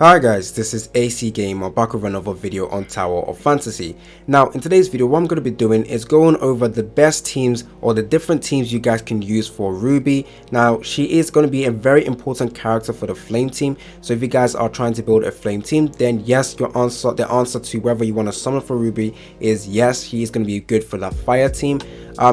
Hi guys, this is AC Gamer back with another video on Tower of Fantasy. Now in today's video what I'm going to be doing is going over the best teams or the different teams you guys can use for Ruby. Now she is going to be a very important character for the flame team, so if you guys are trying to build a flame team, then yes, the answer to whether you want to summon for Ruby is yes, she is going to be good for that fire team.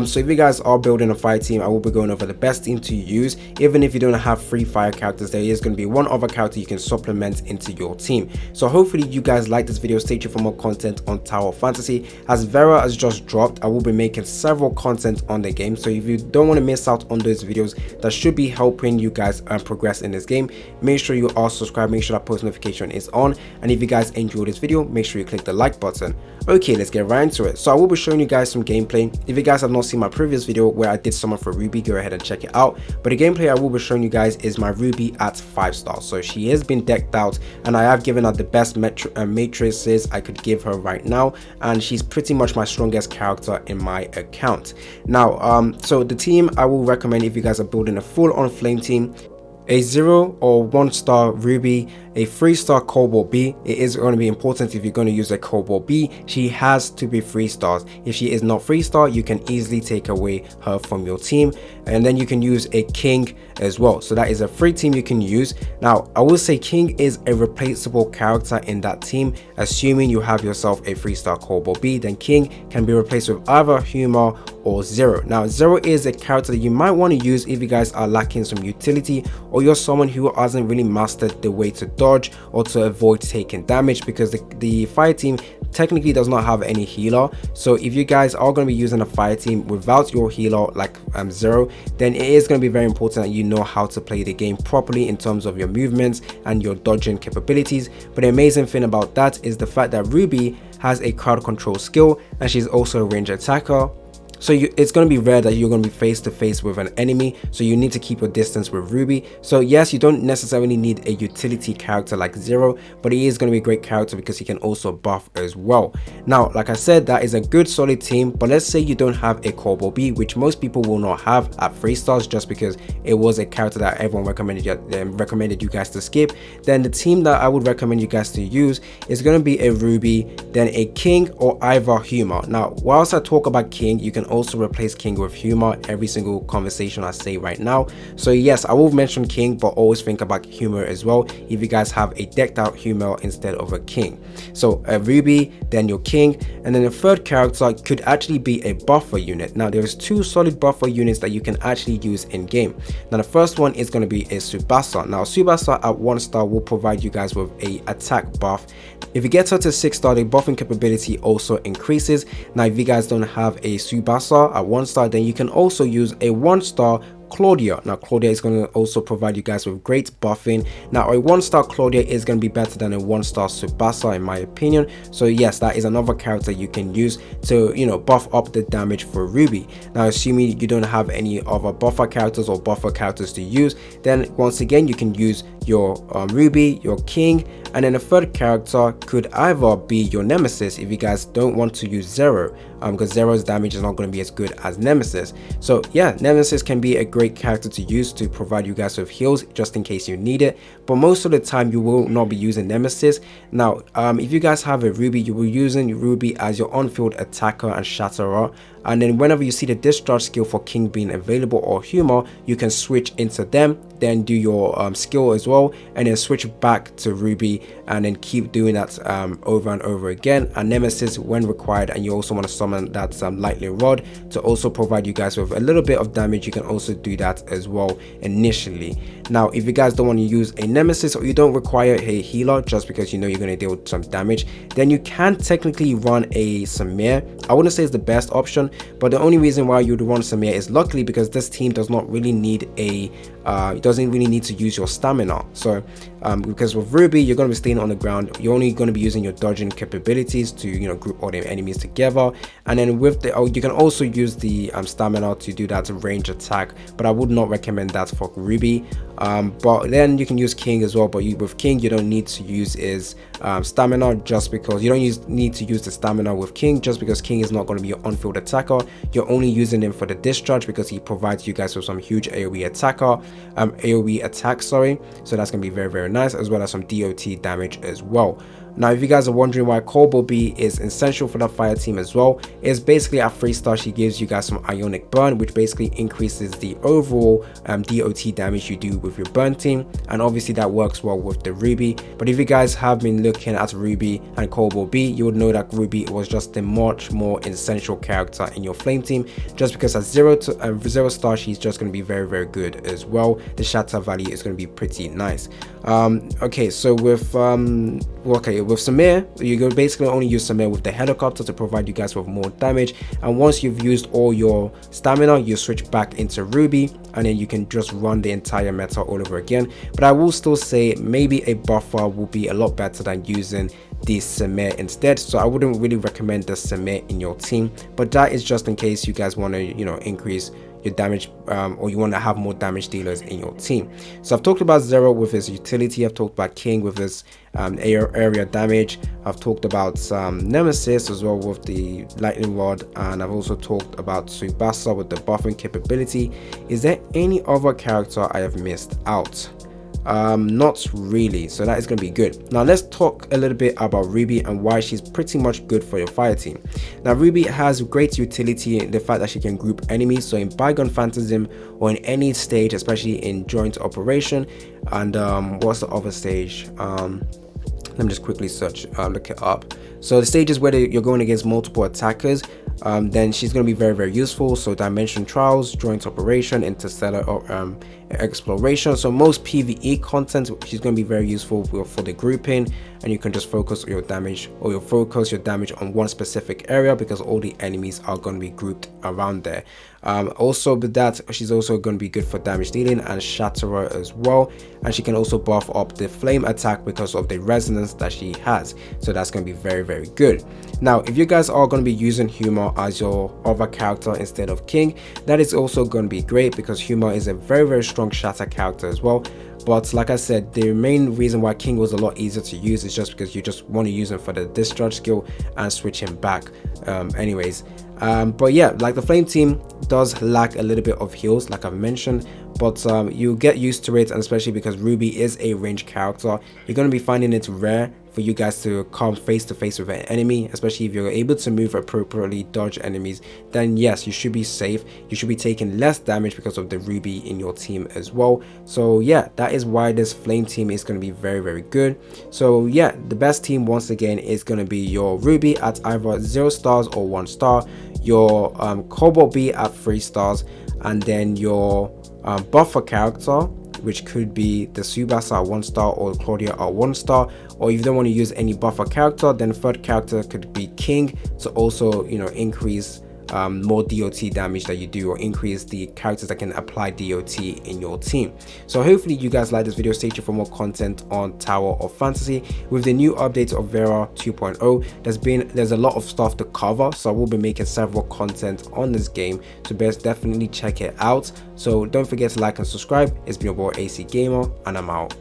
So if you guys are building a fire team, I will be going over the best team to use. Even if you don't have 3 fire characters, there is going to be one other character you can supplement into your team. So hopefully you guys like this video. Stay tuned for more content on Tower of Fantasy. As Vera has just dropped, I will be making several content on the game, so if you don't want to miss out on those videos that should be helping you guys progress in this game, make sure you are subscribed, make sure that post notification is on, and if you guys enjoyed this video, make sure you click the like button. Okay, let's get right into it. So I will be showing you guys some gameplay. If you guys have not seen my previous video where I did summon for Ruby, go ahead and check it out. But the gameplay I will be showing you guys is my Ruby at 5 stars. So she has been decked out, and I have given her the best matrices I could give her right now, and she's pretty much my strongest character in my account. Now so the team I will recommend if you guys are building a full-on flame team: a 0 or 1 star Ruby, a 3-star Cobalt-B. It is going to be important if you're going to use a Cobalt-B, she has to be 3 stars. If she is not 3-star, you can easily take away her from your team, and then you can use a King as well. So that is a free team you can use. Now I will say King is a replaceable character in that team. Assuming you have yourself a 3-star Cobalt-B, then King can be replaced with either Humor or Zero. Now Zero is a character that you might want to use if you guys are lacking some utility, or you're someone who hasn't really mastered the way to dodge or to avoid taking damage, because the fire team technically does not have any healer. So if you guys are going to be using a fire team without your healer like Zero, then it is going to be very important that you know how to play the game properly in terms of your movements and your dodging capabilities. But the amazing thing about that is the fact that Ruby has a crowd control skill, and she's also a range attacker. So it's going to be rare that you're going to be face to face with an enemy, so you need to keep your distance with Ruby. So yes, you don't necessarily need a utility character like Zero, but he is going to be a great character because he can also buff as well. Now like I said, that is a good solid team, but let's say you don't have a Cobalt-B, which most people will not have at 3 stars just because it was a character that everyone recommended you guys to skip. Then the team that I would recommend you guys to use is going to be a Ruby, then a King, or either Humor. Now whilst I talk about King, you can also replace King with Humor every single conversation I say right now. So yes, I will mention King, but always think about Humor as well if you guys have a decked out Humor instead of a King. So a Ruby, then your King, and then the third character could actually be a buffer unit. Now there's 2 solid buffer units that you can actually use in game. Now the first one is going to be a Tsubasa. Now Tsubasa at 1 star will provide you guys with a attack buff. If you get her to 6 star, the buffing capability also increases. Now if you guys don't have a Tsubasa at 1 star, then you can also use a 1 star Claudia. Now Claudia is going to also provide you guys with great buffing. Now a 1 star Claudia is going to be better than a 1 star Tsubasa in my opinion. So yes, that is another character you can use to, you know, buff up the damage for Ruby. Now assuming you don't have any other buffer characters or buffer characters to use, then once again you can use your Ruby, your King, and then the third character could either be your Nemesis if you guys don't want to use Zero, because Zero's damage is not going to be as good as Nemesis. So yeah, Nemesis can be a great character to use to provide you guys with heals just in case you need it, but most of the time you will not be using Nemesis. Now if you guys have a Ruby, you will be using Ruby as your on-field attacker and shatterer, and then whenever you see the discharge skill for King being available or Humor, you can switch into them, then do your skill as well, and then switch back to Ruby, and then keep doing that over and over again. And Nemesis when required, and you also want to summon that lightning rod to also provide you guys with a little bit of damage, you can also do that as well initially. Now if you guys don't want to use a Nemesis, or you don't require a healer just because you know you're going to deal with some damage, then you can technically run a Samir. I wouldn't say it's the best option, but the only reason why you'd run Samir is luckily because this team does not really need it doesn't really need to use your stamina. So because with Ruby you're going to be staying on the ground, you're only going to be using your dodging capabilities to, you know, group all the enemies together, and then with the you can also use the stamina to do that range attack, but I would not recommend that for Ruby. But then you can use King as well, but with King you don't need to use his stamina, just because you don't need to use the stamina with King, just because King is not going to be your on-field attacker. You're only using him for the discharge because he provides you guys with some huge AoE attacker. AoE attack, sorry. So that's going to be very, very nice, as well as some DOT damage as well. Now, if you guys are wondering why Cobalt-B is essential for the fire team as well, is basically at 3-star she gives you guys some ionic burn, which basically increases the overall DOT damage you do with your burn team, and obviously that works well with the Ruby. But if you guys have been looking at Ruby and Cobalt-B, you would know that Ruby was just a much more essential character in your flame team, just because at 0-star she's just going to be very, very good as well. The shatter value is going to be pretty nice. Okay, so with with Samir, you can basically only use Samir with the helicopter to provide you guys with more damage, and once you've used all your stamina, you switch back into Ruby, and then you can just run the entire meta all over again. But I will still say maybe a buffer will be a lot better than using the Samir instead, so I wouldn't really recommend the Samir in your team, but that is just in case you guys want to, you know, increase your damage, or you want to have more damage dealers in your team. So I've talked about Zero with his utility, I've talked about King with his area damage, I've talked about Nemesis as well with the lightning rod, and I've also talked about Tsubasa with the buffing capability. Is there any other character I have missed out? Not really, so that is going to be good. Now let's talk a little bit about Ruby and why she's pretty much good for your fire team. Now Ruby has great utility in the fact that she can group enemies, so in Bygone Phantasm or in any stage, especially in joint operation, and what's the other stage? Let me just quickly search, look it up. So the stages where you're going against multiple attackers, then she's going to be very, very useful. So Dimension Trials, Joint Operation, Interstellar Exploration. So most PvE content, she's going to be very useful for the grouping, and you can just focus your damage, or focus your damage on one specific area, because all the enemies are going to be grouped around there. Also with that, she's also going to be good for damage dealing and Shatterer as well, and she can also buff up the flame attack because of the resonance that she has, so that's going to be very, very good. Now if you guys are going to be using Humor as your other character instead of King, that is also going to be great, because Humor is a very, very strong shatter character as well. But like I said, the main reason why King was a lot easier to use is just because you just want to use him for the discharge skill and switch him back but yeah, like the flame team does lack a little bit of heals, like I've mentioned, but you get used to it, and especially because Ruby is a ranged character, you're going to be finding it rare for you guys to come face to face with an enemy, especially if you're able to move appropriately, dodge enemies. Then yes, you should be safe, you should be taking less damage because of the Ruby in your team as well. So yeah, that is why this flame team is going to be very, very good. So yeah, the best team once again is going to be your Ruby at either 0 stars or 1 star, your Cobalt-B at 3 stars, and then your buffer character, which could be the Tsubasa at 1 star or Claudia at 1 star. Or if you don't want to use any buffer character, then third character could be King, to also, you know, increase more DOT damage that you do, or increase the characters that can apply DOT in your team. So hopefully you guys like this video. Stay tuned for more content on Tower of Fantasy. With the new updates of Vera 2.0, there's a lot of stuff to cover, so I will be making several content on this game, so definitely check it out. So don't forget to like and subscribe. It's been your boy AC Gamer, and I'm out.